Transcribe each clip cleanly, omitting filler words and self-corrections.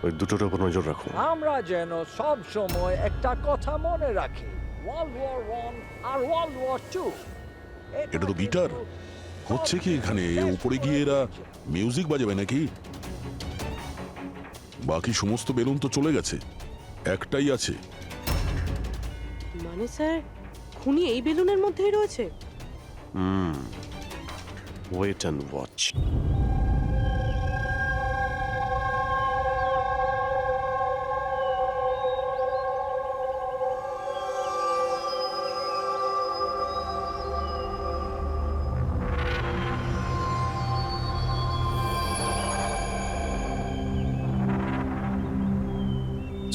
ওই দুটোর উপর নজর রাখো। আমরা যেন সব সময় একটা কথা মনে রাখি, ওয়ার্ল্ড ওয়ার 1 আর ওয়ার্ল্ড ওয়ার 2। এটা তো গিটার। হচ্ছে কি এখানে? উপরে গিয়ে এরা মিউজিক বাজাবে নাকি? বাকি সমস্ত বেলুন তো চলে গেছে, একটাই আছে। মানে স্যার, খুনি এই বেলুনের মধ্যেই রয়েছে? Wait and watch.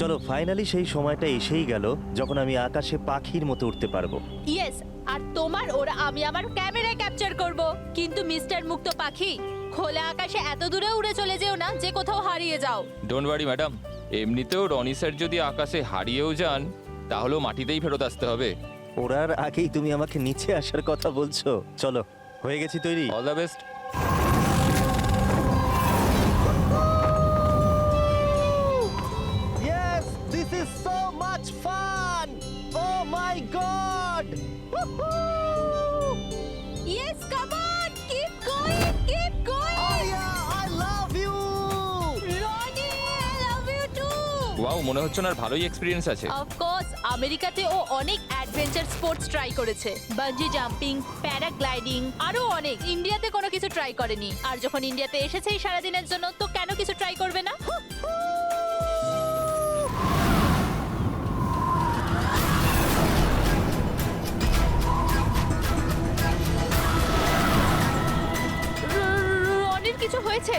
চলো, ফাইনালি সেই সময়টা এসেই গেল যখন আমি আকাশে পাখির মতো উঠতে পারবো। ইয়েস, আর তোমার ওরা আমি আমার ক্যামেরায় ক্যাপচার করব। কিন্তু মিস্টার মুক্ত পাখি, খোলা আকাশে এত দূরে উড়ে চলে যেও না যে কোথাও হারিয়ে যাও। ডোন্ট ওয়ারি ম্যাডাম, এমনিতেও রনি স্যার যদি আকাশে হারিয়েও যান তাহলেও মাটিতেই ফেরত আসতে হবে। ওড়ার আগেই তুমি আমাকে নিচে আসার কথা বলছো। চলো, হয়ে গেছি তৈরি। All the best. Yes, this is so much fun! Oh my god! Yes, come on, keep going, keep going. Yeah, I love you! Roni, I love you too. Wow, মনে হচ্ছে না ভালোই এক্সপিরিয়েন্স আছে। অফ কোর্স, আমেরিকাতে ও অনেক adventure sports try করেছে, bungee jumping, paragliding, আরো অনেক। ইন্ডিয়াতে কোনো কিছু ট্রাই করেনি, আর যখন ইন্ডিয়াতে এসেছেই সারাদিনের জন্য, তো কেন কিছু ট্রাই করবে না? রনির কিছু হয়েছে।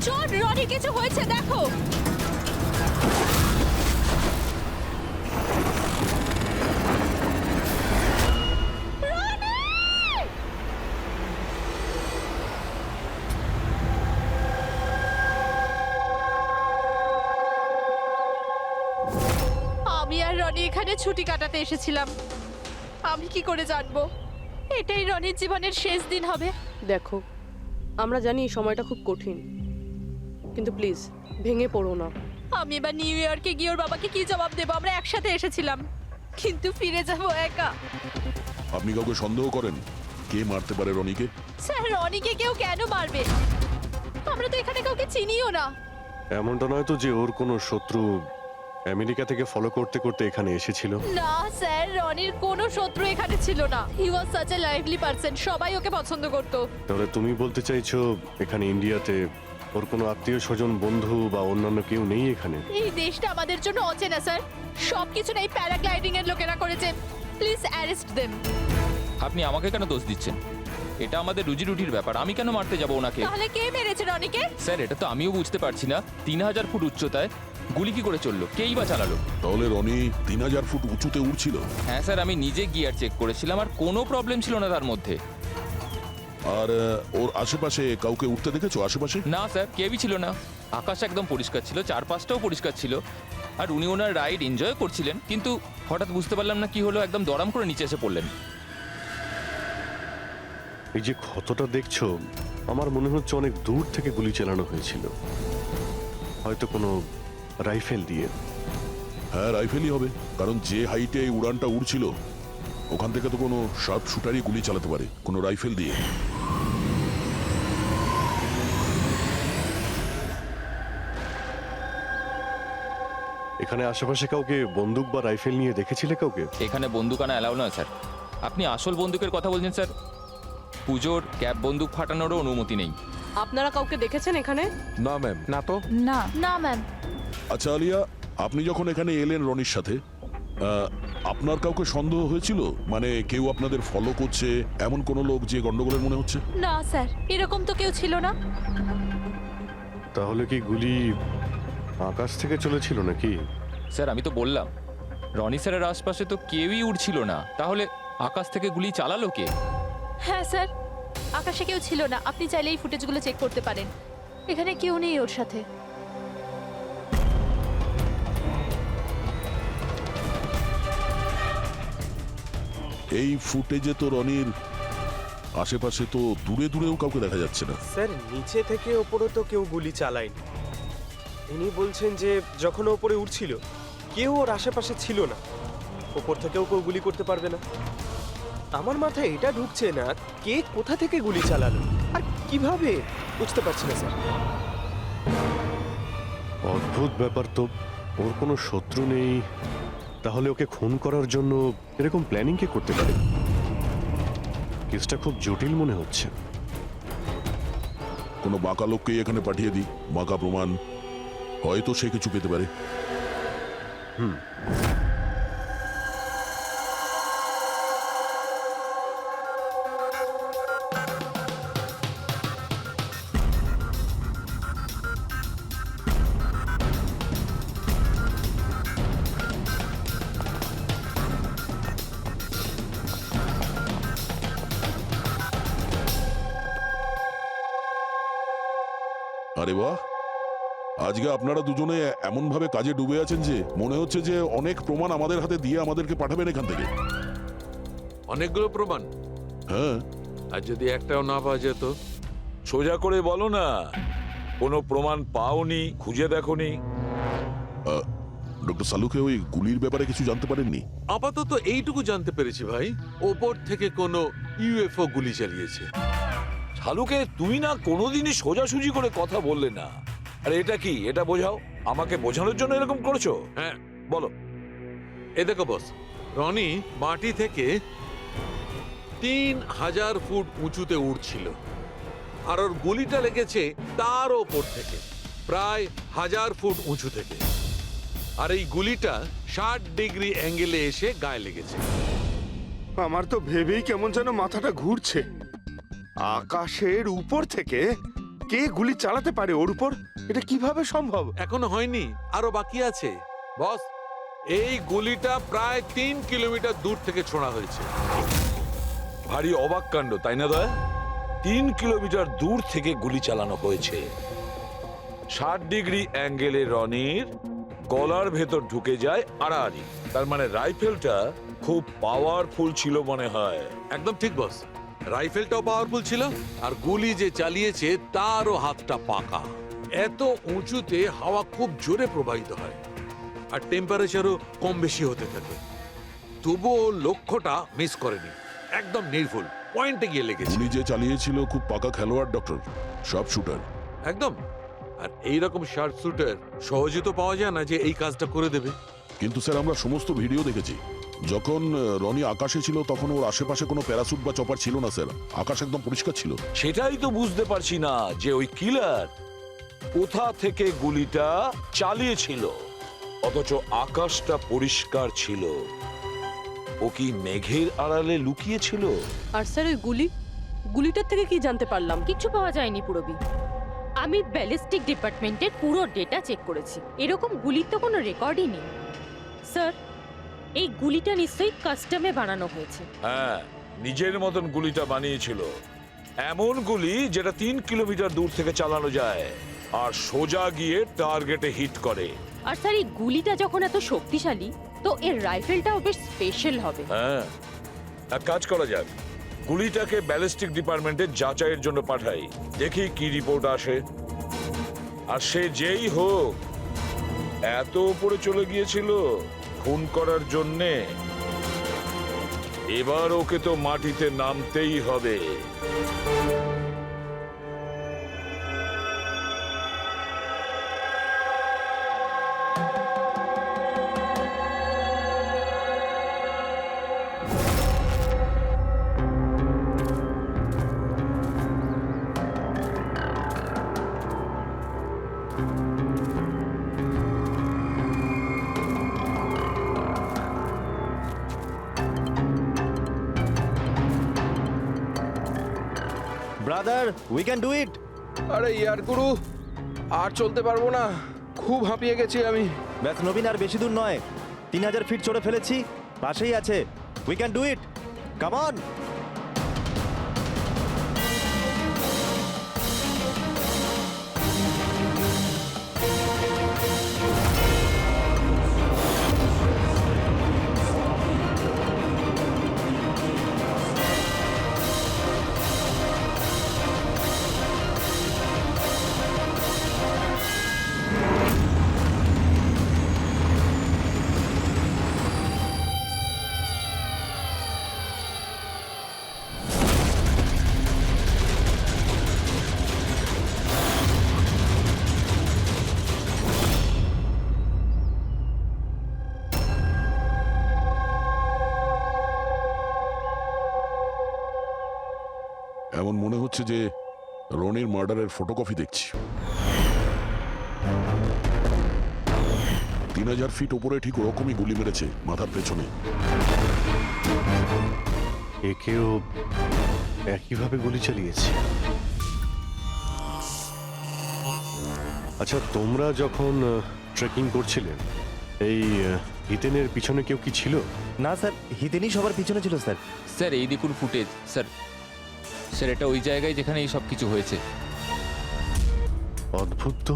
জন, রনির কিছু হয়েছে, দেখো। আমি আর রনি এখানে ছুটি কাটাতে এসেছিলাম। আমি কি করে জানবো এটাই রনির জীবনের শেষ দিন হবে? দেখো, আমরা জানি এই সময়টা খুব কঠিন, কিন্তু প্লিজ ভেঙে পড়ো না। আমি এবার নিউ ইয়র্কে গিয়ে ওর বাবাকে কি জবাব দেবো? আমরা একসাথে এসেছিলাম, কিন্তু ফিরে যাব একা। আপনি কাউকে সন্দেহ করেন কে মারতে পারে রনিকে? স্যার, রনিকে কেউ কেন মারবে? আমরা তো এখানে কাউকে চিনিও না। এমনটা নয় তো যে ওর কোনো শত্রু আমেরিকা থেকে ফলো করতে করতে এখানে এসেছিল? না স্যার, রনির কোনো শত্রু এখানে ছিল না। He was such a lively person, সবাই ওকে পছন্দ করতো। তাহলে তুমি বলতে চাইছো এখানে ইন্ডিয়াতে ওর কোনো আত্মীয় স্বজন, বন্ধু বা অন্যান্য কেউ নেই এখানে? এই দেশটা আমাদের জন্য অচেনা স্যার, সবকিছু এই প্যারাগ্লাইডিং এর লোকেরা করেছে। Please arrest them. আপনি আমাকে কেন দোষ দিচ্ছেন? এটা আমাদের রুজি রুটির ব্যাপার, আমি কেন মারতে যাবো ওনাকে? তাহলে কে মেরেছে রনিকে? স্যার, এটা তো আমিও বুঝতে পারছি না। 3000 ফুট উচ্চতায় গুলি কি করে চললো? কেই বা চালালো? তাহলে রনি 3000 ফুট উঁচুতে উড়ছিল? হ্যাঁ স্যার, আমি নিজে গিয়ার চেক করেছিলাম, আর কোনো প্রবলেম ছিল না তার মধ্যে। আর ওর আশেপাশে কাউকে উঠতে দেখেছো? আশেপাশে না স্যার, কেউই ছিল না। আকাশ একদম পরিষ্কার ছিল, চারপাশটাও পরিষ্কার ছিল, আর উনি ওনার রাইড এনজয় করছিলেন। কিন্তু হঠাৎ বুঝতে পারলাম না কি হলো, একদম দড়াম করে নিচে এসে পড়লেন। এই যে ক্ষতটা দেখছো, আমার মনে হচ্ছে অনেক দূর থেকে গুলি চালানো হয়েছিল, হয়তো কোনো রাইফেল দিয়ে। হ্যাঁ, রাইফেলই হবে, কারণ যে হাইটে এই উড়ানটা উড়ছিল ওখান থেকে তো কোনো শার্প শুটারই গুলি চালাতে পারে, কোনো রাইফেল দিয়ে। এখানে আশেপাশে কাউকে বন্দুক বা রাইফেল নিয়ে দেখেছিলে কাউকে? এখানে বন্দুক আনা অ্যালাউ নয় স্যার। আপনি আসল বন্দুকের কথা বলছেন স্যার? পুজোর ক্যাপ বন্দুক ফাটানোরও অনুমতি নেই। আপনারা কাউকে দেখেছেন এখানে? না ম্যাম, না তো। না না ম্যাম। আচ্ছা আলিয়া, আপনি যখন এখানে এলেন রনির সাথে, আপনার কাউকে সন্দেহ হয়েছিল? মানে কেউ আপনাদের ফলো করছে, এমন কোনো লোক যে গন্ডগোলের মনে হচ্ছে? না স্যার, এরকম তো কেউ ছিল না। তাহলে কি গুলি আকাশ থেকে চলেছিল নাকি? স্যার, আমি তো বললাম রনি স্যারের আশপাশে তো কেউই উড়ছিল না, তাহলে আকাশ থেকে গুলি চালালো কে? হ্যাঁ স্যার, আকাশে কেউ ছিল না। আপনি চাইলে এই ফুটেজগুলো চেক করতে পারেন, এখানে কেউ নেই ওর সাথে। এই ফুটেজে তো রনির আশেপাশে তো দূরে দূরেও কাউকে দেখা যাচ্ছে না। স্যার, নিচে থেকে ওপরে তো কেউ গুলি চালায়নি। ইনি বলছেন যে যখন ও উপরে উঠছিল কেউ ওর আশেপাশে ছিল না, ওপর থেকেও কেউ গুলি করতে পারবে না। আমার মাথায় এটা ঢুকছে না কে কোথা থেকে গুলি চালালো আর কিভাবে, বুঝতে পারছি না স্যার। অদ্ভুত ব্যাপার তো, ওর কোনো শত্রু নেই, তাহলে ওকে খুন করার জন্য এরকম প্ল্যানিং কে করতে পারে? কেসটা খুব জটিল মনে হচ্ছে। কোনো বাঁকা লোককে এখানে পাঠিয়ে দিই, বাঁকা প্রমাণ, হয়তো সে কিছু পেতে পারে। আরে বাহ, আজকে আপনারা দুজনে এমন ভাবে কাজে ডুবে আছেন যে মনে হচ্ছে যে অনেক প্রমাণ আমাদের হাতে দিয়ে আমাদেরকে পাঠাবেন এখান থেকে। অনেকগুলো প্রমাণ, হ্যাঁ, আর যদি একটাও না পাওয়া যেত? সোজা করে বলো না, কোনো প্রমাণ পাওনি, খুঁজে দেখোনি? ডক্টর সালুকে ওই গুলির ব্যাপারে কিছু জানতে পারেননি? আপাতত এইটুকু জানতে পেরেছি ভাই, ওপর থেকে কোনো ইউএফও গুলি চালিয়েছে। শালুকে তুমি না কোনোদিনই সোজাসুজি করে কথা বললে না। আরে এটা কি, এটা বোঝাও, আমাকে বোঝানোর জন্য এরকম করেছো? হ্যাঁ, বলো। এ দেখো বস, রনি মাটি থেকে 3000 ফুট উঁচুতে উঠছিল, আর ওর গুলিটা লেগেছে তার ওপর থেকে প্রায় 1000 ফুট উঁচু থেকে, আর এই গুলিটা 60 ডিগ্রি অ্যাঙ্গেলে এসে গায়ে লেগেছে। আমার তো ভেবেই কেমন যেন মাথাটা ঘুরছে। আকাশের উপর থেকে কে গুলি চালাতে পারে ওর উপর? এটা কিভাবে সম্ভব? এখনো হয়নি, আরো বাকি আছে বস। এই গুলিটা প্রায় 3 কিলোমিটার দূর থেকে ছোড়া হয়েছে। ভারী অবাক কাণ্ড, তাই না দয়া? 3 কিলোমিটার দূর থেকে গুলি চালানো হয়েছে। 60 ডিগ্রি অ্যাঙ্গেলে রনির গলার ভেতর ঢুকে যায় আড়াআড়ি। তার মানে রাইফেলটা খুব পাওয়ারফুল ছিল মনে হয়। একদম ঠিক বস, রাইফেলটাও পাওয়ারফুল ছিল, আর গুলি যে চালিয়েছে তারও হাতটা পাকা। এত উঁচুতে হাওয়া খুব জোরে প্রবাহিত হয়, আর টেম্পারেচারও কম বেশি হতে থাকে, তবুও লক্ষ্যটা মিস করেনি, একদম নির্ভুল পয়েন্টে গিয়ে লেগেছে। গুলি যে চালিয়েছিল খুব পাকা খেলোয়াড়, ডক্টর, সব শুটার। একদম। আর এইরকম শার্ট শুটার সহজে তো পাওয়া যায় না যে এই কাজটা করে দেবে। কিন্তু স্যার আমরা সমস্ত ভিডিও দেখেছি। যখন রনি আকাশে ছিল তখন ওর আশেপাশে কোনো প্যারাসুট বা চপার ছিল না স্যার, আকাশ একদম পরিষ্কার ছিল। সেটাই তো বুঝতে পারছি না যে ওই কিলার কোথা থেকে গুলিটা চালিয়েছিল, অথচ আকাশটা পরিষ্কার ছিল। ও কি মেঘের আড়ালে লুকিয়েছিল? আর স্যার ওই গুলিটার থেকে কি জানতে পারলাম? কিচ্ছু পাওয়া যায়নি পুরবি। আমি ব্যালিস্টিক ডিপার্টমেন্টের পুরো ডেটা চেক করেছি, এরকম গুলির তো কোনো রেকর্ডই নেই। স্যার, এই গুলিটা নিশ্চয়ই কাস্টমে বানানো হয়েছে। হ্যাঁ, নিজের মতন গুলিটা বানিয়েছিল। এমন গুলি যেটা 3 কিলোমিটার দূর থেকে চালানো যায় আর সোজা গিয়ে টার্গেটে হিট করে। আর স্যার, এই গুলিটা যখন এত শক্তিশালী, তো এর রাইফেলটাও বেশ স্পেশাল হবে। হ্যাঁ, এক কাজ করা যাক, গুলিটাকে ব্যালিস্টিক ডিপার্টমেন্টে যাচাইয়ের জন্য পাঠাই, দেখি কি রিপোর্ট আসে। আর সে যেই হোক, এত উপরে চলে গিয়েছিল খুন করার জন্যে, এবার ওকে তো মাটিতে নামতেই হবে। ব্রাদার, উই ক্যান ডু ইট। আরে ইয়ার গুরু, আর চলতে পারবো না, খুব হাঁপিয়ে গেছি আমি। ব্যাস নবীন, আর বেশি দূর নয়, 3000 ফিট চড়ে ফেলেছি, পাশেই আছে। We can do it, come on. এমন মনে হচ্ছে যে রনির মার্ডারের ফটোকপি দেখছি। 3000 ফিট ওপরে ঠিক ওরকমই গুলি মেরেছে মাথার পেছনে। একেও একইভাবে গুলি চালিয়েছে। আচ্ছা, তোমরা যখন ট্রেকিং করছিলে এই হিতেনের পিছনে কেউ কি ছিল? না স্যার, হিতেনই সবার পিছনে ছিল স্যার। স্যার এই দেখুন ফুটেজ স্যার। স্যার এটা ওই জায়গায় যেখানে এই সব কিছু হয়েছে। অদ্ভুত তো,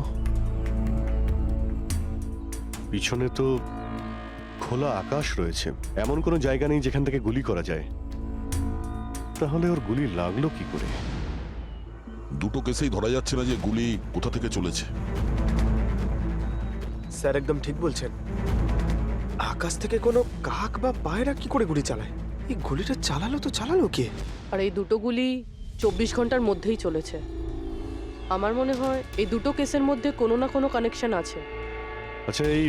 পিছনে তো খোলা আকাশ রয়েছে, এমন কোনো জায়গা নেই যেখান থেকে গুলি করা যায়। তাহলে ওর গুলি লাগলো কি করে? দুটো কেসেই ধরা যাচ্ছে না যে গুলি কোথা থেকে চলেছে। স্যার একদম ঠিক বলছেন। আকাশ থেকে কোনো কাক বা পায়রা কি করে গুলি চালায়? এই গুলিটা চালালো কে? আর এই দুটো গুলি 24 ঘন্টার মধ্যেই চলেছে। আমার মনে হয় এই দুটো কেসের মধ্যে কোনো না কোনো কানেকশন আছে। আচ্ছা, এই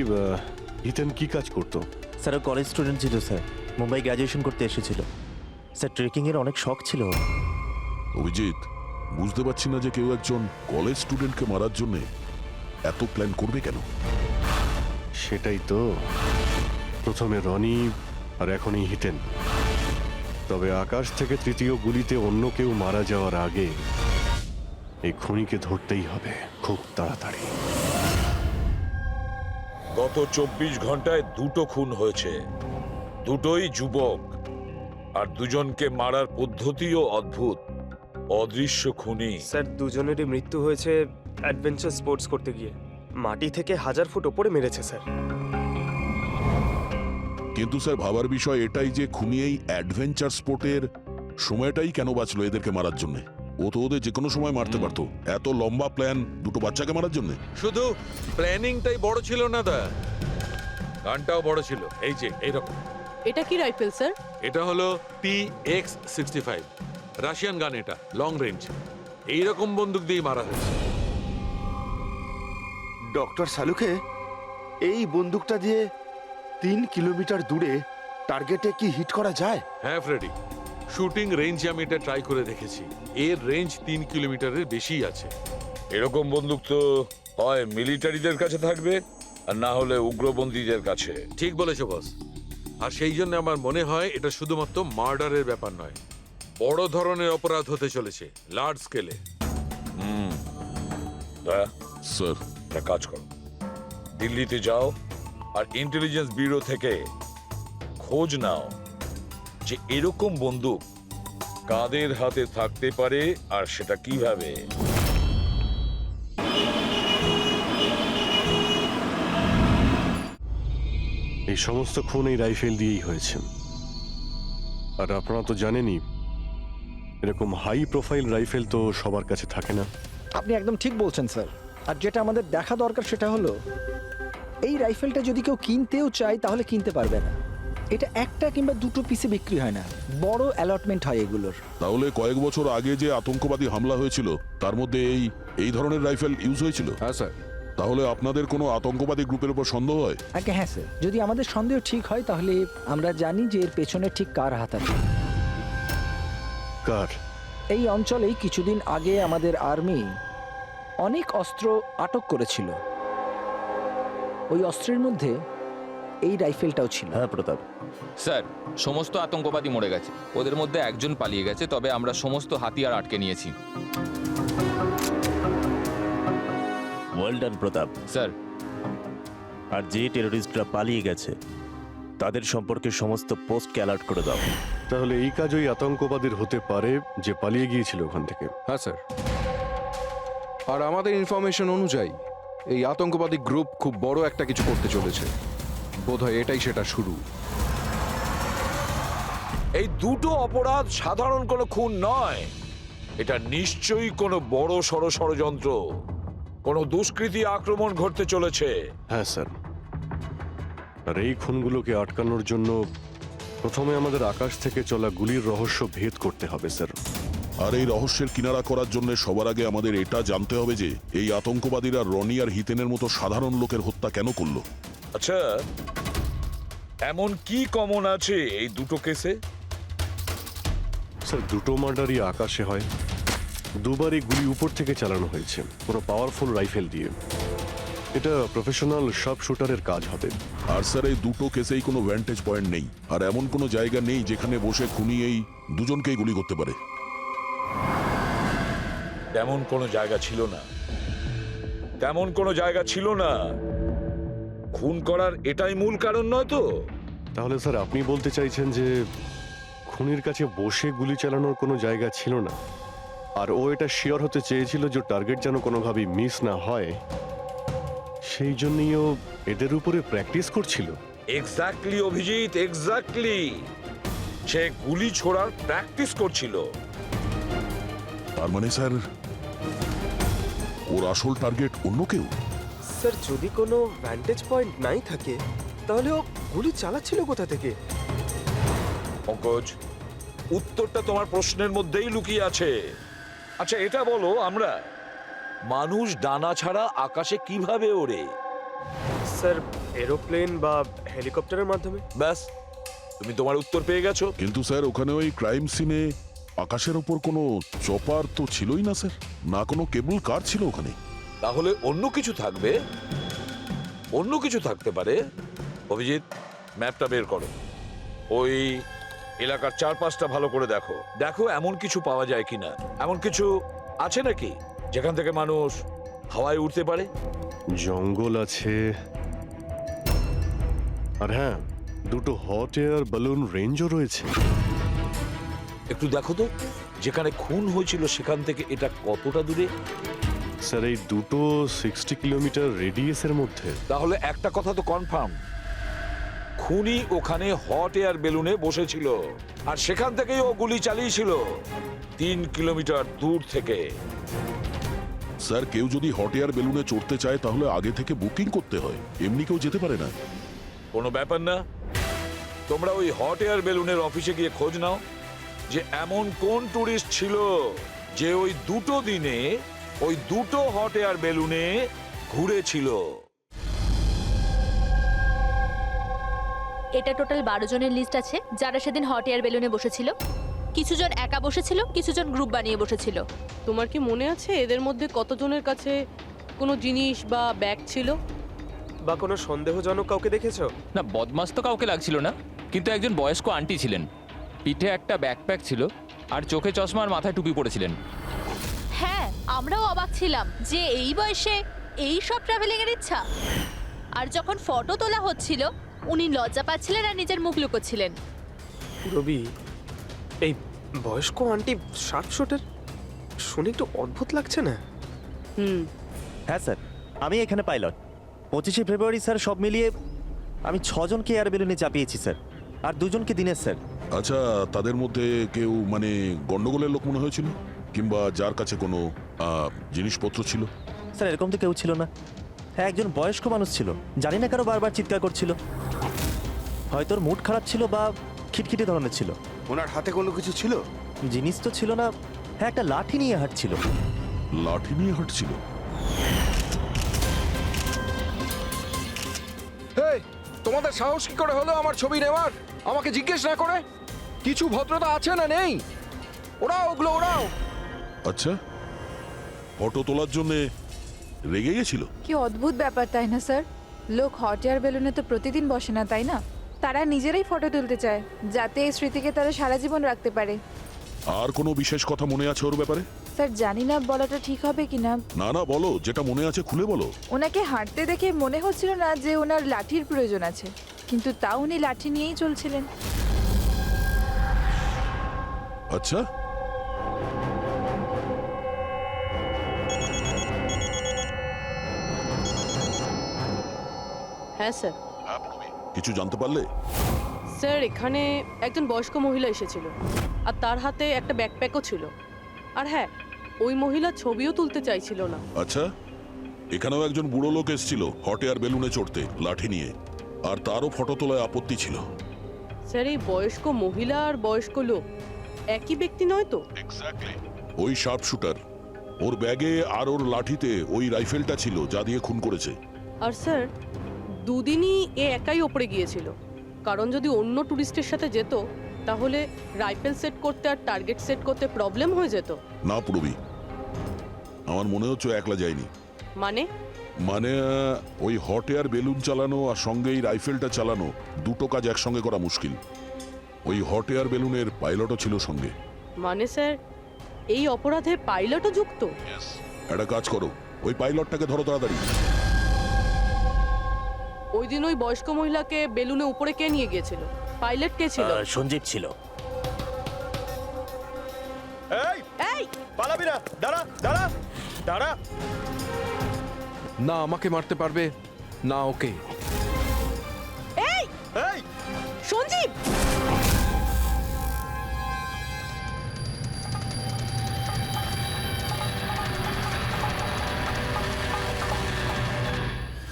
হিতেন কি কাজ করতো? স্যার কলেজ স্টুডেন্ট ছিল স্যার, মুম্বাই গ্র্যাজুয়েশন করতে এসেছিল স্যার। ট্রেকিং এর অনেক শখ ছিল ওর। অভিজিৎ, বুঝতে পারছি না যে কেউ একজন কলেজ স্টুডেন্টকে মারার জন্য এত প্ল্যান করবে কেন। সেটাই তো, প্রথমে রনি আর এখনই হিতেন। তবে আকাশ থেকে তৃতীয় গুলিতে অন্য কেউ মারা যাওয়ার আগে এই খুনিকে ধরতেই হবে খুব তাড়াতাড়ি। গত 24 ঘন্টায় দুটো খুন হয়েছে, দুটোই যুবক, আর দুজনকে মারার পদ্ধতিও অদ্ভুত। অদৃশ্য খুনি। স্যার দুজনেরই মৃত্যু হয়েছে অ্যাডভেঞ্চার স্পোর্টস করতে গিয়ে। মাটি থেকে 1000 ফুট ওপরে মেরেছে স্যার। কিন্তু স্যার ভাবার বিষয় এটাই যে খুনি এই অ্যাডভেঞ্চার স্পোর্টের সময়টাই কেন বাঁচলো এদেরকে মারার জন্য? ও তো ওদের যে কোনো সময় মারতে পারতো। এত লম্বা প্ল্যান দুটো বাচ্চাকে মারার জন্য? শুধু প্ল্যানিংটাই বড় ছিল না দা, গানটাও বড় ছিল। এই যে এইরকম। এটা কি রাইফেল স্যার? এটা হলো PX-65 রাশিয়ান গান। এটা লং রেঞ্জ। এইরকম বন্দুক দিয়ে মারা হয়েছে। ডক্টর সালুকে, এই বন্দুকটা দিয়ে 3 কিলোমিটার দূরে টার্গেটে কি হিট করা যায়? হ্যাঁ ফ্রেডি, শুটিং রেঞ্জে আমি এটা ট্রাই করে দেখেছি। এর রেঞ্জ 3 কিলোমিটারের বেশি আছে। এরকম বন্দুক তো হয় মিলিটারিদের কাছে থাকবে, আর না হলে উগ্রপন্থীদের কাছে। ঠিক বলেছো বস। আর সেই জন্য আমার মনে হয় এটা শুধুমাত্র মার্ডারের ব্যাপার নয়, বড় ধরনের অপরাধ হতে চলেছে, লার্জ স্কেলে। স্যার একটা কাজ করো, দিল্লিতে যাও আর ইন্টেলিজেন্স ব্যুরো থেকে খোঁজ নাও যে এরকম বন্দুক কাদের হাতে থাকতে পারে আর সেটা কিভাবে। এই সমস্ত খুন এই রাইফেল দিয়েই হয়েছে। আর আপনারা তো জানেনই, এরকম হাই প্রোফাইল রাইফেল তো সবার কাছে থাকে না। আপনি একদম ঠিক বলছেন স্যার। আর যেটা আমাদের দেখা দরকার সেটা হলো এই রাইফেলটা যদি কেউ কিনতেও চায় তাহলে কিনতে পারবে না। এটা একটা কিংবা দুটো পিসে বিক্রি হয় না, বড় অ্যালটমেন্ট হয় এগুলোর। তাহলে কয়েক বছর আগে যে আতঙ্কবাদী হামলা হয়েছিল তার মধ্যে এই ধরনের রাইফেল ইউজ হয়েছিল? হ্যাঁ স্যার। তাহলে আপনাদের কোনো আতঙ্কবাদী গ্রুপের উপর সন্দেহ হয়? আগে হ্যাঁ স্যার, যদি আমাদের সন্দেহ ঠিক হয় তাহলে আমরা জানি যে এর পেছনে ঠিক কার হাত আছে। কার? এই অঞ্চলেই কিছুদিন আগে আমাদের আর্মি অনেক অস্ত্র আটক করেছিল। ওই অস্ত্রের মধ্যে এই রাইফেলটাও ছিল। হ্যাঁ প্রতাপ স্যার সমস্ত আতঙ্কবাদী মরে গেছে, ওদের মধ্যে একজন পালিয়ে গেছে, তবে আমরা সমস্ত হাতিয়ার আটকে নিয়েছি। ওয়েল ডান প্রতাপ। স্যার আর যে টেররিস্টরা পালিয়ে গেছে তাদের সম্পর্কে সমস্ত পোস্টকে অ্যালার্ট করে দাও। তাহলে এই কাজ ওই আতঙ্কবাদীর হতে পারে যে পালিয়ে গিয়েছিল ওখান থেকে। হ্যাঁ স্যার। আর আমাদের ইনফরমেশন অনুযায়ী এই আতঙ্কবাদী গ্রুপ খুব বড় একটা কিছু করতে চলেছে। বোধহয় এটাই সেটা শুরু। এই দুটো অপরাধ সাধারণ কোনো খুন নয়, এটা নিশ্চয়ই কোনো বড় সড় ষড়যন্ত্র, কোনো দুষ্কৃতী আক্রমণ ঘটতে চলেছে। হ্যাঁ স্যার। আর এই খুনগুলোকে আটকানোর জন্য প্রথমে আমাদের আকাশ থেকে চলা গুলির রহস্য ভেদ করতে হবে স্যার। আর এই রহস্যের কিনারা করার জন্য সবার আগে আমাদের এটা জানতে হবে যে এই আতঙ্কবাদীরা রনি আর হিতেনের মতো সাধারণ লোকের হত্যা কেন করলো। আচ্ছা, এমন কি কমন আছে এই দুটো কেসে? স্যার দুটো মার্ডারই আকাশে হয়। দুবারই গুলি উপর থেকে চালানো হয়েছে, কোনো পাওয়ারফুল রাইফেল দিয়ে। এটা প্রফেশনাল সব শুটারের কাজ হবে। আর স্যার এই দুটো কেসেই কোনো ভ্যান্টেজ পয়েন্ট নেই, আর এমন কোনো জায়গা নেই যেখানে বসে খুনি এই দুজনকেই গুলি করতে পারে। তেমন কোনো জায়গা ছিল না, তেমন কোনো জায়গা ছিল না। খুন করার এটাই মূল কারণ নয় তো? তাহলে স্যার আপনি বলতে চাইছেন যে খুনির কাছে বসে গুলি চালানোর কোনো জায়গা ছিল না, আর ও এটা শিওর হতে চেয়েছিল যে টার্গেট যেন কোনোভাবেই মিস না হয়, সেই জন্যই ও এদের উপরে প্র্যাকটিস করছিল। Exactly Abhijit, exactly. সে গুলি ছোড়ার প্র্যাকটিস করছিল। তার মানে স্যার ওর আসল টার্গেট অন্য কেউ? স্যার যদি কোনো ভ্যান্টেজ পয়েন্ট নাই থাকে তাহলে ও গুলি চালাচ্ছিল কোথা থেকে? পঙ্কজ, উত্তরটা তোমার প্রশ্নের মধ্যেই লুকিয়ে আছে। আচ্ছা এটা বলো, আমরা মানুষ ডানা ছাড়া আকাশে কিভাবে ওড়ে? স্যার এরোপ্লেন বা হেলিকপ্টারের মাধ্যমে। ব্যাস, তুমি তোমার উত্তর পেয়ে গেছো। কিন্তু স্যার ওখানে ওই ক্রাইম সিনে আকাশের ওপর কোনো চপার তো ছিলই না স্যার, না কোনো কেবল কার ছিল ওখানে। তাহলে অন্য কিছু থাকবে, অন্য কিছু থাকতে পারে। অভিজিৎ, ম্যাপটা বের করো, ওই এলাকার চারপাশটা ভালো করে দেখো, দেখো এমন কিছু পাওয়া যায় কিনা। এমন কিছু আছে নাকি যেখান থেকে মানুষ হাওয়ায় উঠতে পারে? জঙ্গল আছে, আর হ্যাঁ, দুটো হট এয়ার বালুন রেঞ্জও রয়েছে। একটু দেখো তো, যেখানে খুন হয়েছিল সেখান থেকে এটা কতটা দূরে? স্যার এই দুটো 60 কিলোমিটার রেডিয়াসের মধ্যে। তাহলে একটা কথা তো কনফার্ম, খুনি ওখানে হট এয়ার বেলুনে বসেছিল, আর সেখান থেকেই ও গুলি চালিয়েছিল 3 কিলোমিটার দূর থেকে। স্যার কেউ যদি হট এয়ার বেলুনে চড়তে চায় তাহলে আগে থেকে বুকিং করতে হয়, এমনি কেউ যেতে পারে না। কোনো ব্যাপার না, তোমরা ওই হট এয়ার বেলুনের অফিসে গিয়ে খোঁজ নাও যে এমন কোন টুরিস্ট ছিল যে ওই দুটো দিনে ওই দুটো হট এয়ার বেলুনে ঘুরেছিল। এটা টোটাল 12 জনের লিস্ট আছে যারা সেদিন হট এয়ার বেলুনে বসেছিল। কিছু জন একা বসেছিল, কিছু জন গ্রুপ বানিয়ে বসেছিল। তোমার কি মনে আছে এদের মধ্যে কতজনের কাছে কোনো জিনিস বা ব্যাগ ছিল? বা কোনো সন্দেহজনক কাউকে দেখেছো? না, বদমাস তো কাউকে লাগছিল না, কিন্তু একজন বয়স্ক আন্টি ছিলেন, পিঠে একটা ব্যাকপ্যাক ছিল, আর চোখে চশমা আর মাথায় টুপি পরেছিলেন। হ্যাঁ, আমরাও অবাক ছিলাম যে এই বয়সে এই সব ট্রাভেলিং এর ইচ্ছা। আর যখন ফটো তোলা হচ্ছিল উনি লজ্জা পাচ্ছিলেন আর নিজের মুখ লুকোচ্ছিলেন। রবি, এই বয়স্ক আন্টি শার্প শুটার শুনে একটু অদ্ভুত লাগছে না? হ্যাঁ স্যার, আমি এখানে পাইলট। 25শে ফেব্রুয়ারি স্যার সব মিলিয়ে আমি 6 জনকে এয়ার বেলুনে চাপিয়েছি স্যার, আর 2 জনকে দিনের স্যার। আচ্ছা, তাদের মধ্যে কেউ মানে গন্ডগোলের লোক মনে হয়েছিল, কিংবা যার কাছে কোনো জিনিসপত্র ছিল? স্যার এরকম তো কেউ ছিল না। হ্যাঁ, একজন বয়স্ক মানুষ ছিল, জানি না কারো বারবার চিৎকার করছিল, হয়তো ওর মুড খারাপ ছিল বা খিটখিটে ধরনের ছিল। ওনার হাতে কোনো কিছু ছিল? জিনিস তো ছিল না। হ্যাঁ, একটা লাঠি নিয়ে হাঁটছিল। লাঠি নিয়ে হাঁটছিল? এই, তোমাদের সাহস কি করে হলো আমার ছবি নেওয়ার, আমাকে জিজ্ঞেস না করে? কিছু ভদ্রতা আছে না নেই? ওরাও ওগুলো ওরাও। আচ্ছা, ফটো তোলার জন্য রেগে গেছিল? কি অদ্ভুত ব্যাপার, তাই না স্যার? লোক হট এয়ার বেলুনে তো প্রতিদিন বসে না, তাই না? তারা নিজেরাই ফটো তুলতে চায় যাতে এই স্মৃতিকে তারা সারা জীবন রাখতে পারে। আর কোনো বিশেষ কথা মনে আছে ওর ব্যাপারে? স্যার জানি না বলাটা ঠিক হবে কিনা। না না, বলো, যেটা মনে আছে খুলে বলো। ওনাকে হাঁটতে দেখে মনে হচ্ছিল না যে ওনার লাঠির প্রয়োজন আছে, কিন্তু তাও উনি লাঠি নিয়েই চলছিলেন। আচ্ছা, হ্যাঁ স্যার। কিছু জানতে পারলে? স্যার এখানে একজন বয়স্ক মহিলা এসেছিল, আর তার হাতে একটা ব্যাকপ্যাকও ছিল। আর হ্যাঁ, ওই মহিলা ছবিও তুলতে চাইছিল না। আচ্ছা, এখানেও একজন বুড়ো লোক এসেছিল হট এয়ার বেলুনে চড়তে লাঠি নিয়ে, আর তারও ফটো তোলায় আপত্তি ছিল। স্যার এই বয়স্ক মহিলা আর বয়স্ক লোক একই ব্যক্তি নয় তো? ওই শার্প শুটার, ওর ব্যাগে আর ওর লাঠিতে ওই রাইফেলটা ছিল যা দিয়ে খুন করেছে। আর স্যার দুদিনই এ একাই ওপরে গিয়েছিল, কারণ যদি অন্য টুরিস্টের সাথে যেত তাহলে রাইফেল সেট করতে আর টার্গেট সেট করতে প্রবলেম হয়ে যেত। না পুরবি, আমার মনে হচ্ছে ও একলা যায়নি। মানে মানে ওই হট এয়ার বেলুন চালানো আর সঙ্গে এই রাইফেলটা চালানো দুটো কাজ একসঙ্গে করা মুশকিল। ওই হট এয়ার বেলুনের পাইলটও ছিল সঙ্গে। মানে স্যার এই অপরাধে পাইলটও যুক্ত? একটা কাজ করো, ওই পাইলটটাকে ধরো তাড়াতাড়ি। ওই দিন ওই বয়স্ক মহিলাকে বেলুনে উপরে কে নিয়ে গিয়েছিল? পাইলট কে ছিল? সঞ্জীব ছিল। এই পালাবি না, দাঁড়া দাঁড়া দাঁড়া। না আমাকে মারতে পারবে না ওকে। এই এই সঞ্জীব!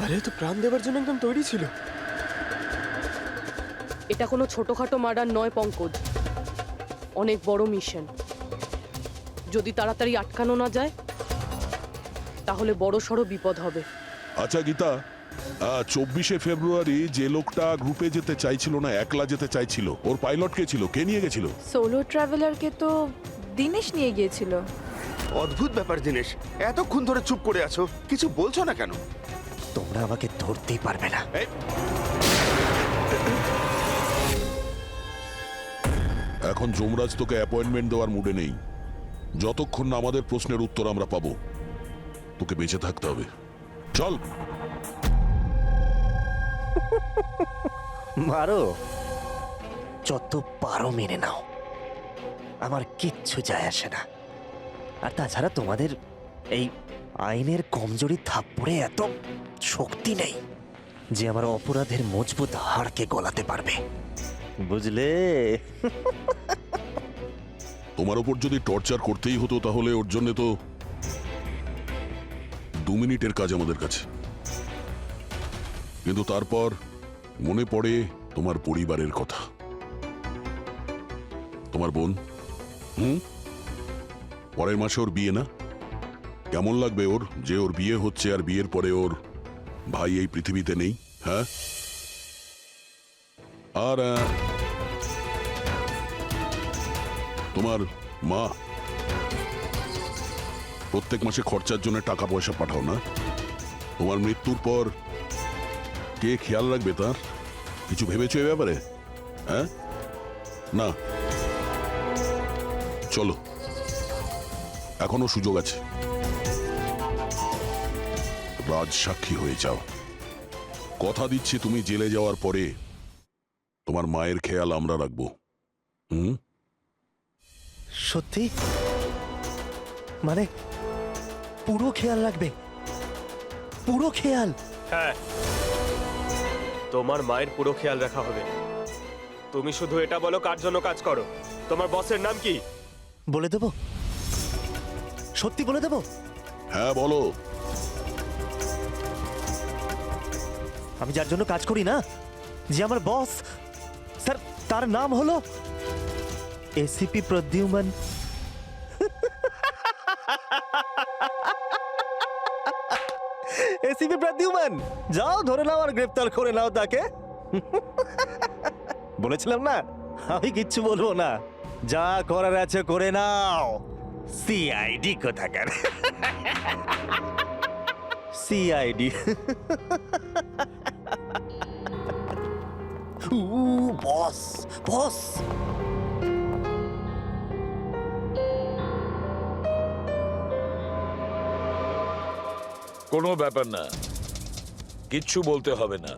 আরে তো প্রাণ দেওয়ার জন্য একদম তৈরি ছিল। এটা কোনো ছোটখাটো মার্ডার নয় পঙ্কজ, অনেক বড় মিশন। যদি তাড়াতাড়ি আটকানো না যায় তাহলে বড় সড় বিপদ হবে। আচ্ছা গীতা, 24শে ফেব্রুয়ারি যে লোকটা গ্রুপে যেতে চাইছিল না, একলা যেতে চাইছিল, ওর পাইলট কে ছিল? কে নিয়ে গেছিল? সোলো ট্রাভেলারকে তো দিনেশ নিয়ে গিয়েছিল। অদ্ভুত ব্যাপার দিনেশ, এতক্ষণ ধরে চুপ করে আছো, কিছু বলছো না কেন? তোমরা আমাকে ধরতেই পারবে না। এখন যমরাজ তোকে অ্যাপয়েন্টমেন্ট দেওয়ার মুডে নেই। যতক্ষণ না আমাদের প্রশ্নের উত্তর আমরা পাবো, তোকে বেঁচে থাকতে হবে। চল। মারো, যত পারো মেনে নাও, আমার কিচ্ছু যায় আসে না। আর তাছাড়া তোমাদের এই আইনের কমজোরি থাপ্পড়ে এত শক্তি নেই যে আমার অপরাধের মজবুত হাড়কে গলাতে পারবে, বুঝলে? তোমার ওপর যদি টর্চার করতেই হতো তাহলে ওর জন্য তো 2 মিনিটের কাজ আমাদের কাছে। কিন্তু তারপর মনে পড়ে তোমার পরিবারের কথা, তোমার বোন। পরের মাসে ওর বিয়ে না? কেমন লাগবে ওর যে ওর বিয়ে হচ্ছে আর বিয়ের পরে ওর ভাই এই পৃথিবীতে নেই? হ্যাঁ। আর তোমার মা প্রত্যেক মাসে খরচার জন্য টাকা পয়সা পাঠাও না? তোমার মৃত্যুর পর কে খেয়াল রাখবে তার? কিছু ভেবেছো এ ব্যাপারে? হ্যাঁ না? চলো, এখনো সুযোগ আছে। রাজ সাক্ষী হয়ে যাও। কথা দিচ্ছি তুমি জেলে যাওয়ার পরে তোমার মায়ের খেয়াল আমরা রাখবো। সত্যি? মানে পুরো খেয়াল রাখবে? পুরো খেয়াল? হ্যাঁ, তোমার মায়ের পুরো খেয়াল রাখা হবে। তুমি শুধু এটা বলো কার জন্য কাজ করো। তোমার বসের নাম কি? বলে দেবো? সত্যি বলে দেবো? হ্যাঁ বলো। আমি যার জন্য কাজ করি না, যে আমার বস, স্যার, তার নাম হলো এসিপি প্রদ্যুম্ন। এসিপি প্রদ্যুম্ন, যাও ধরে নাও আর গ্রেফতার করে নাও তাকে। বলেছিলাম না আমি কিচ্ছু বলবো না, যা করার আছে করে নাও। সিআইডি কোথাকার। সিআইডি। বস বস। কোনো ব্যাপার না, কিচ্ছু বলতে হবে না।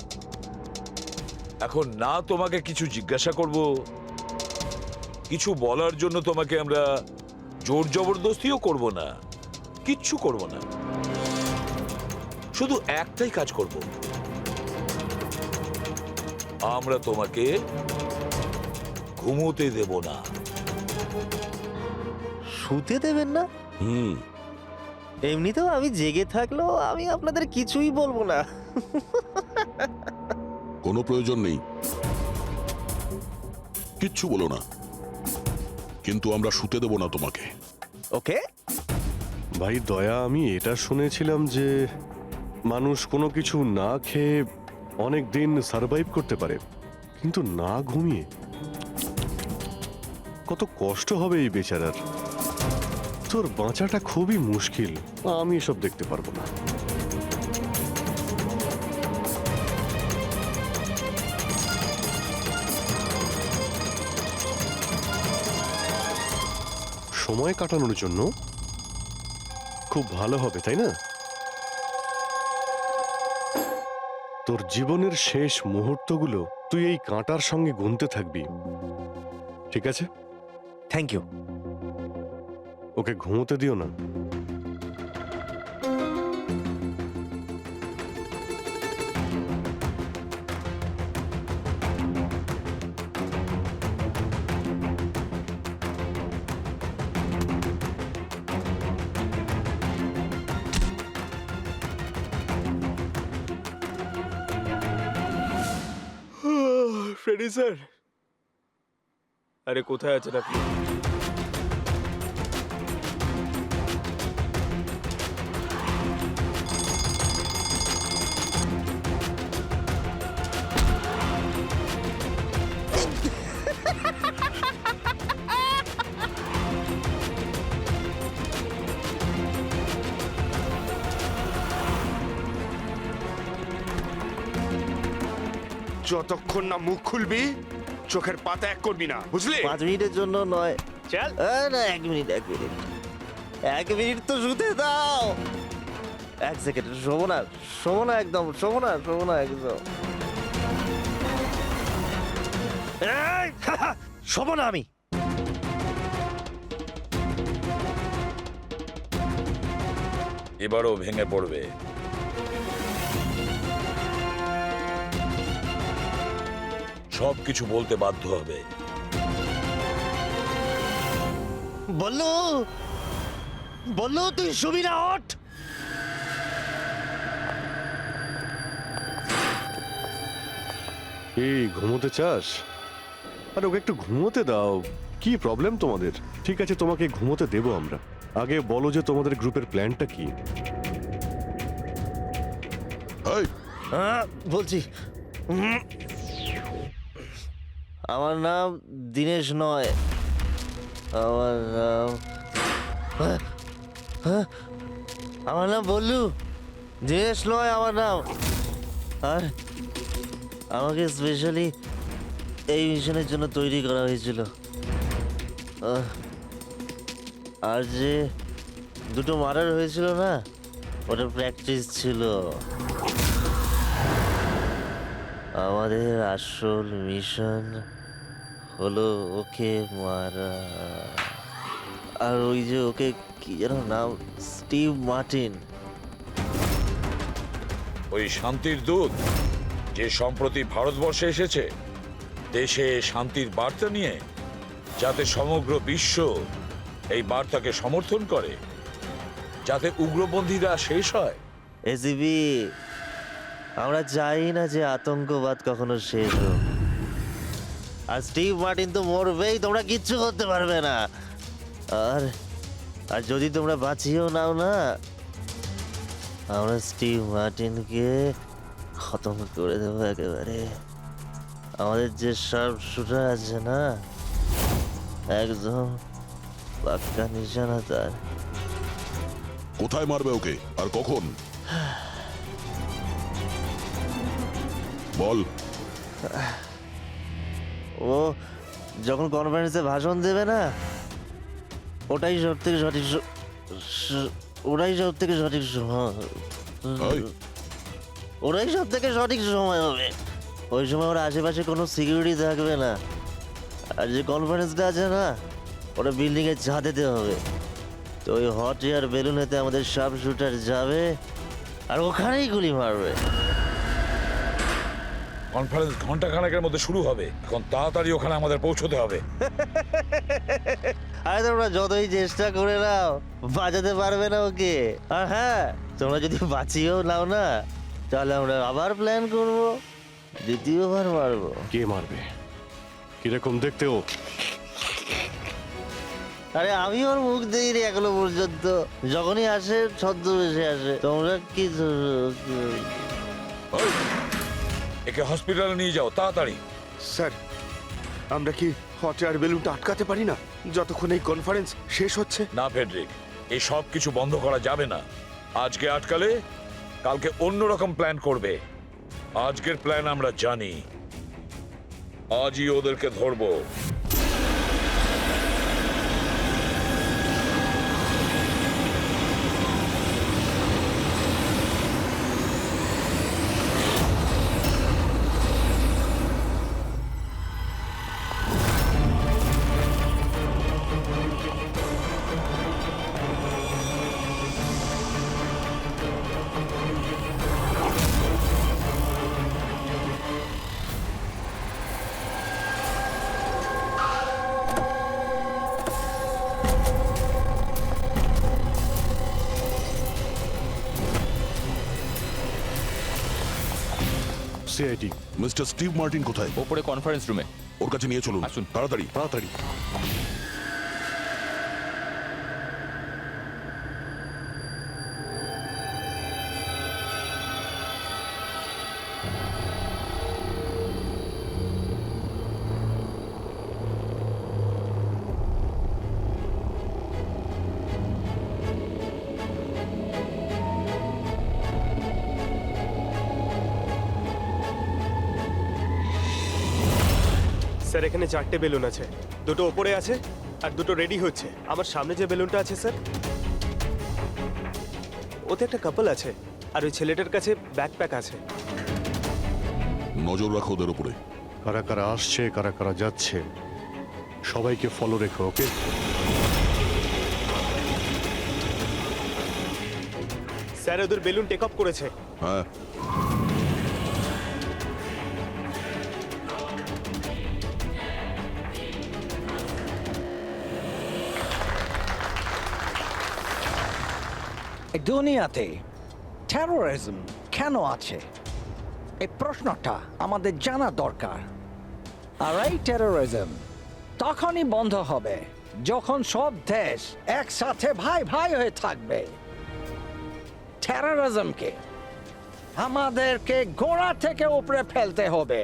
এখন না তোমাকে কিছু জিজ্ঞাসা করব, কিছু বলার জন্য তোমাকে আমরা জোর জবরদস্তিও করব না, কিচ্ছু করব না। শুধু একটাই কাজ করব, আমরা তোমাকে ঘুমোতে দেব না। শুতে দেবেন না? এমনিতেও আমি জেগে থাকলেও আমি আপনাদের কিছুই বলবো না। কোনো প্রয়োজন নেই, কিচ্ছু বলো না, কিন্তু আমরা শুতে দেব না তোমাকে। ওকে ভাই দয়া, আমি এটা শুনেছিলাম যে মানুষ কোনো কিছু না খেয়ে অনেক দিন সার্ভাইভ করতে পারে, কিন্তু না ঘুমিয়ে। কত কষ্ট হবে এই বেচারার। তোর বাঁচাটা খুবই মুশকিল, আমি এসব দেখতে পারবো না। সময় কাটানোর জন্য খুব ভালো হবে, তাই না? তোর জীবনের শেষ মুহূর্তগুলো তুই এই কাঁটার সঙ্গে গুনতে থাকবি, ঠিক আছে? Thank you. ওকে ঘুমোতে দিও না। ফ্রেডি স্যার, আরে কোথায় আছেন আপনি? যতক্ষণ না মুখ খুলবি চোখের পাতা এক করবি না, বুঝলি? 5 মিনিটের জন্য নয়। চল। না, 1 মিনিট 1 মিনিট তো শুতে দাও। 1 সেকেন্ড, শোবো না একদম, শোবো না একদম। এই, শোবো না আমি। এবারও ভেঙে পড়বে। সবকিছু বলতে বাধ্য হবে। বললো তুই শুবি না, ওঠ। এই ঘুমোতে চাস? আরে ওকে একটু ঘুমোতে দাও, কি প্রবলেম তোমাদের? ঠিক আছে, তোমাকে ঘুমোতে দেবো আমরা। আগে বলো যে তোমাদের গ্রুপের প্ল্যানটা কি? এই, বলছি, আমার নাম দীনেশ নয়, আমার নাম বল্লু। দীনেশ নয় আমার নাম। আর আমাকে স্পেশালি এই মিশনের জন্য তৈরি করা হয়েছিল। আর যে 2টো মার্ডার হয়েছিল না, ওটা প্র্যাকটিস ছিল। আমাদের আসল মিশন হলো ওকে মারা। আর ওই যে ওকে কি যেন নাম, স্টিভ মার্টিন। ওই শান্তির দূত যে সম্প্রতি ভারতবর্ষে এসেছে দেশে শান্তির বার্তা নিয়ে, যাতে সমগ্র বিশ্ব এই বার্তাকে সমর্থন করে, যাতে উগ্রপন্থীরা শেষ হয়। এসিবি, আমরা চাই না যে আতঙ্কবাদ কখনো শেষ হোক। আর স্টিভ মার্টিন তো মরবেই, তোমরা কিচ্ছু করতে পারবে না। আর আর যদি তোমরা বাঁচিয়েও নাও না, আমরা স্টিভ মার্টিনকে খতম করে দেবো একেবারে। আমাদের যে শার্প শুটার আছে না, একদম পাক্কা নিশানা তার। কোথায় মারবে ওকে আর কখন? বল। ও যখন কনফারেন্সে ভাষণ দেবে না, ওটাই সব থেকে সঠিক সময়। ওটাই সব থেকে সঠিক সময় হবে। ওই সময় ওর আশেপাশে কোনো সিকিউরিটি থাকবে না। আর যে কনফারেন্সটা আছে না, ওটা বিল্ডিং এর ছাদেতে হবে। তো ওই হট এয়ার বেলুনেতে আমাদের শার্প শুটার যাবে আর ওখানেই গুলি মারবে। কনফারেন্স ঘন্টাখানেকের মধ্যে শুরু হবে, এখন তাড়াতাড়ি ওখানে আমাদের পৌঁছতে হবে। আরে তোমরা যতই চেষ্টা করে নাও, বাঁচাতে পারবে না ওকে। আর হ্যাঁ, তোমরা যদি বাঁচিয়েও নাও না, তাহলে আমরা আবার প্ল্যান করব, দ্বিতীয়বার মারবো। কে মারবে? কিরকম দেখতে ও? আরে আমি ওর মুখ দেখিনি এখনো পর্যন্ত। যখনই আসে ছদ্মবেশে আসে। তোমরা কি একে হসপিটালে নিয়ে যাও তাড়াতাড়ি। স্যার, আমরা কি হট এয়ার বেলুনটা আটকাতে পারি না? যতক্ষণ এই কনফারেন্স শেষ হচ্ছে। না ফেডরিক, এই সব কিছু বন্ধ করা যাবে না। আজকে আটকালে কালকে অন্যরকম প্ল্যান করবে। আজকের প্ল্যান আমরা জানি, আজই ওদেরকে ধরবো। সিআইটি মিস্টার স্টিভ মার্টিন কোথায়? ওপরে কনফারেন্স রুমে। ওর কাছে নিয়ে চলুন, আসুন। তাড়াতাড়ি। তাড়াতাড়ি। স্যার এখানে 4টে বেলুন আছে, দুটো ওপরে আছে আর দুটো রেডি হচ্ছে। আমার সামনে যে বেলুনটা আছে স্যার, ওতে একটা কাপল আছে আর ওই ছেলেটার কাছে ব্যাকপ্যাক আছে। নজর রাখো ওদের উপরে। কারা কারা আসছে, কারা কারা যাচ্ছে, সবাইকে ফলো রেখো, ওকে? স্যার ওদের বেলুন টেক অফ করেছে। হ্যাঁ, এই দুনিয়াতে টেরোরিজম কেন আছে, এই প্রশ্নটা আমাদের জানা দরকার। আর এই টেরোরিজম তখনই বন্ধ হবে যখন সব দেশ একসাথে ভাই ভাই হয়ে থাকবে। টেরোরিজমকে আমাদেরকে গোড়া থেকে উপরে ফেলতে হবে।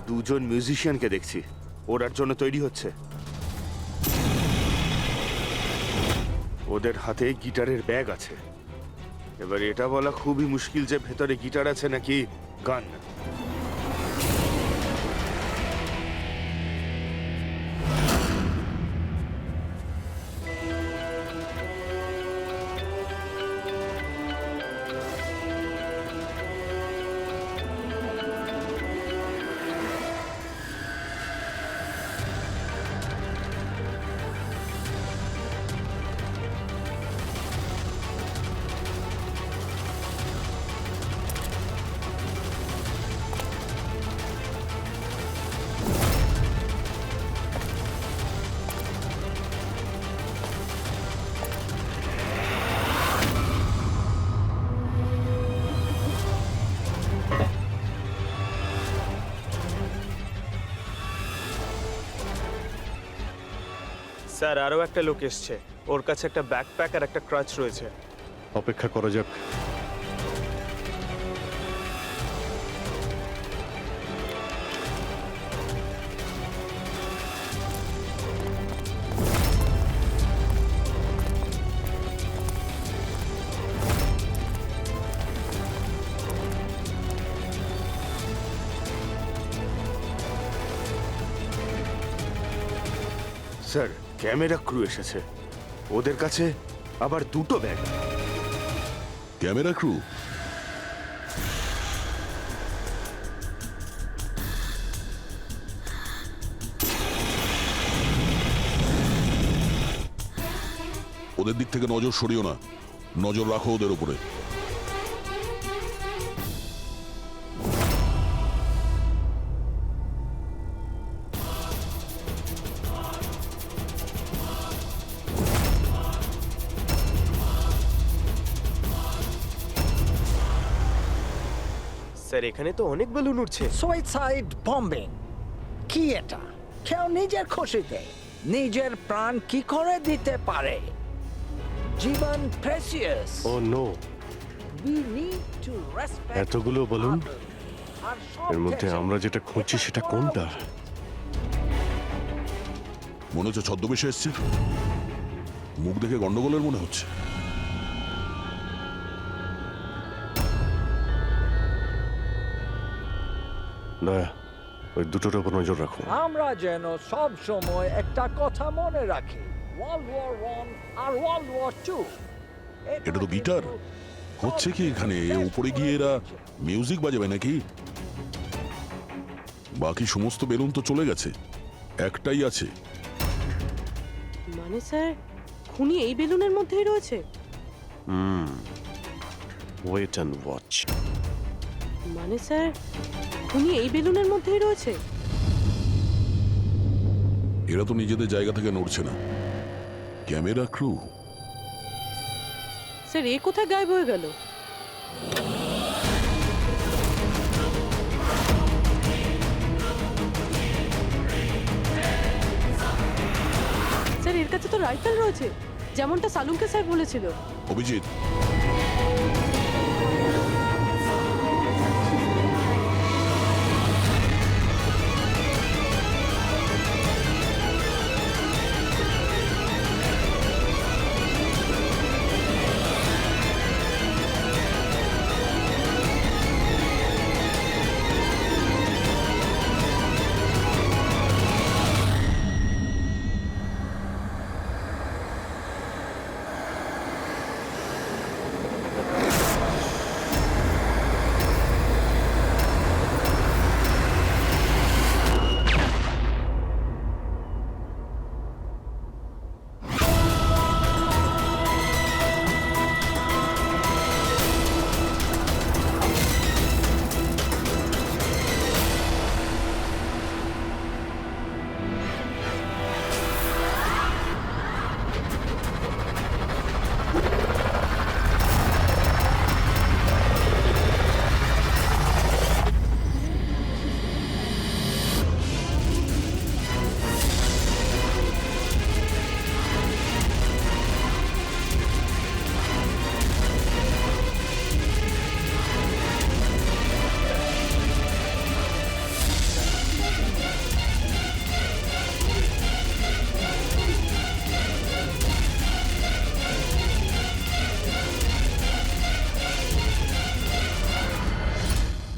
দুজন মিউজিশিয়ানকে দেখছি, ওরার জন্য তৈরি হচ্ছে। ওদের হাতে গিটারের ব্যাগ আছে। এবার এটা বলা খুবই মুশকিল যে ভেতরে গিটার আছে নাকি গান। স্যার আরও একটা লোক এসছে, ওর কাছে একটা ব্যাকপ্যাক আর একটা ক্রাচ রয়েছে। অপেক্ষা করা যাক। স্যার ক্যামেরা ক্রু এসেছে, ওদের কাছে আবার দুটো ব্যাগ। Camera crew? ওদের দিক থেকে নজর সরিও না, নজর রাখো ওদের উপরে। স্যার এখানে তো অনেক বেলুন উঠছে। সুইসাইড বম্বিং কি এটা? কেউ নিজের খুশিতে নিজের প্রাণ কি করে দিতে পারে? জীবন precious. Oh no, We need to respect এতগুলো বলুন, others. আর সব এর মধ্যে শেষে আমরা যেটা খুঁজছি এটা সেটা করা কোনটা? উচিত। মনে হচ্ছে ছদ্মবেশে এসছে। মুখ দেখে গন্ডগোলের মনে হচ্ছে। দয়া, ওই দুটোর উপর নজর রাখো। আমরা যেন সব সময় একটা কথা মনে রাখি, ওয়ার্ল্ড ওয়ার 1 আর ওয়ার্ল্ড ওয়ার 2 এটা তো গিটার। হচ্ছে কি এখানে? উপরে গিয়ে এরা মিউজিক বাজাবে নাকি? বাকি সমস্ত বেলুন তো চলে গেছে, একটাই আছে। মানে স্যার খুনি এই বেলুনের মধ্যেই রয়েছে? Wait and watch. মানে স্যার খুনি এই বেলুনের মধ্যেই রয়েছে? এরা তো নিজেদের জায়গা থেকে নড়ছে না। Camera crew. স্যার এ কোথায় গায়েব হয়ে গেল? স্যার এর কাছে তো রাইফেল রয়েছে, যেমনটা সালুমকে স্যার বলেছিল। Abhijit,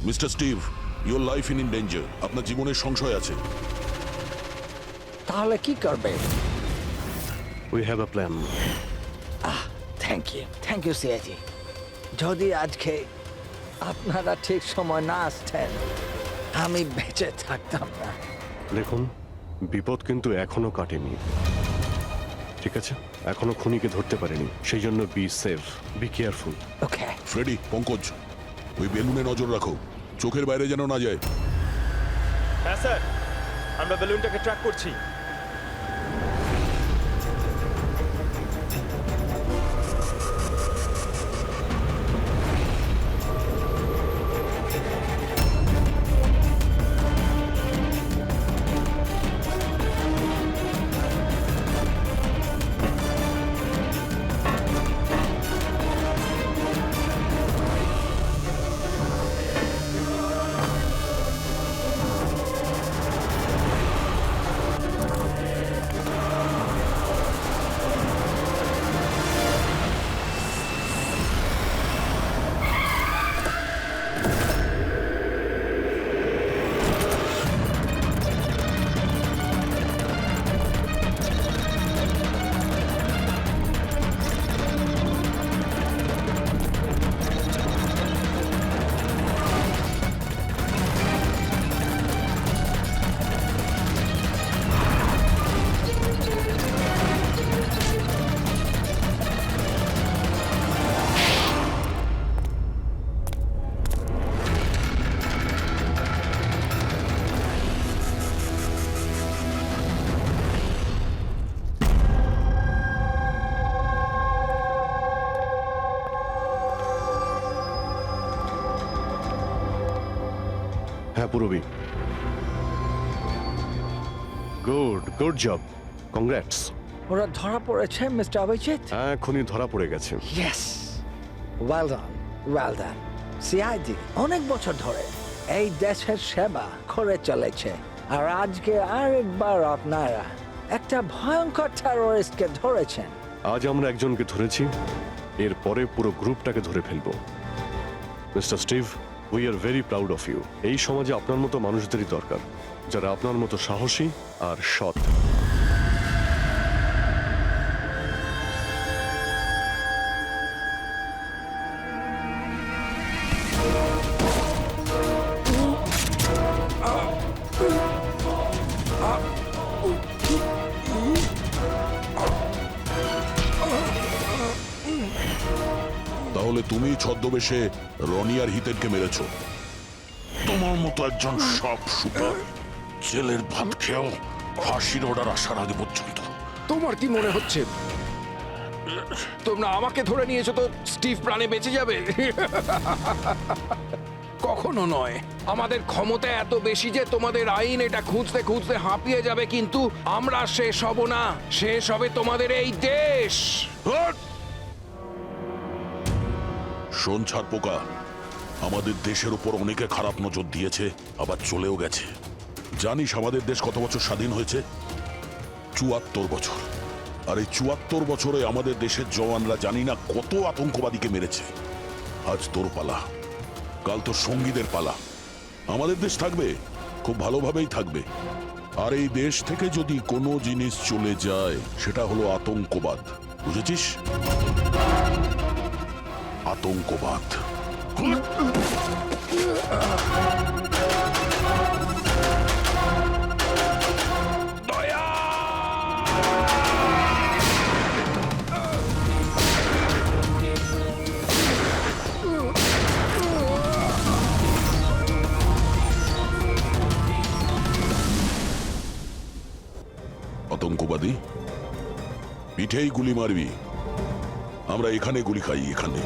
mister Steve, your life in danger. আপনার জীবনের সংশয় আছে। তাহলে কি করবে? We have a plan. Thank you Siyaji. যদি আজকে আপনারা ঠিক সময় না আসতেন আমি বেঁচে থাকতাম না। দেখুন, বিপদ কিন্তু এখনো কাটেনি, ঠিক আছে? এখনো খুনিকে ধরতে পারেনি, সেই জন্য be safe, be careful. Okay Freddie, Pankaj, ওই বেলুনে নজর রাখো, চোখের বাইরে যেন না যায়। হ্যাঁ স্যার, আমরা বেলুনটাকে ট্র্যাক করছি। হ্যাঁ পুরবী। Good job, congrats. ওরা ধরা পড়েছে মিস্টার অভিজিৎ। হ্যাঁ, এখনই ধরা পড়ে গেছে। Yes, well done. সিআইডি অনেক বছর ধরে এই দেশের সেবা করে চলেছে, আর আজকে আরেকবার আপনারা একটা ভয়ঙ্কর টেররিস্টকে ধরেছেন। আজ আমরা একজনকে ধরেছি, এরপরে পুরো গ্রুপটাকে ধরে ফেলবো। Mister Steve, we are very proud of you. এই সমাজে আপনার মতো মানুষদেরই দরকার, যারা আপনার মতো সাহসী আর সৎ। তাহলে তুমি ছদ্মবেশে রনি আর হিতেনকে মেরেছো? তোমার মতো একজন সব সুপার জেলের ভাত খেয়েও ফাঁসির অর্ডার আসার আগে পর্যন্ত। তোমার কি মনে হচ্ছে তোমরা আমাকে ধরে নিয়েছো তো স্টিভ প্রাণে বেঁচে যাবে? কখনো নয়। আমাদের ক্ষমতা এত বেশি যে তোমাদের আইন এটা খুঁজতে খুঁজতে হাঁপিয়ে যাবে, কিন্তু আমরা শেষ হব না। শেষ হবে তোমাদের এই দেশ। শোন ছারপোকা, আমাদের দেশের উপর অনেকে খারাপ নজর দিয়েছে, আবার চলেও গেছে। জানিস আমাদের দেশ কত বছর স্বাধীন হয়েছে? ৭৪ বছর। আর এই ৭৪ বছরে আমাদের দেশের জওয়ানরা জানি না কত আতঙ্কবাদীকে মেরেছে। আজ তোর পালা, কাল তোর সঙ্গীদের পালা। আমাদের দেশ থাকবে, খুব ভালোভাবেই থাকবে। আর এই দেশ থেকে যদি কোনো জিনিস চলে যায়, সেটা হলো আতঙ্কবাদ। বুঝেছিস? আতঙ্কবাদ। আতঙ্কবাদী, পিঠেই গুলি মারবি। আমরা এখানে গুলি খাই, এখানে।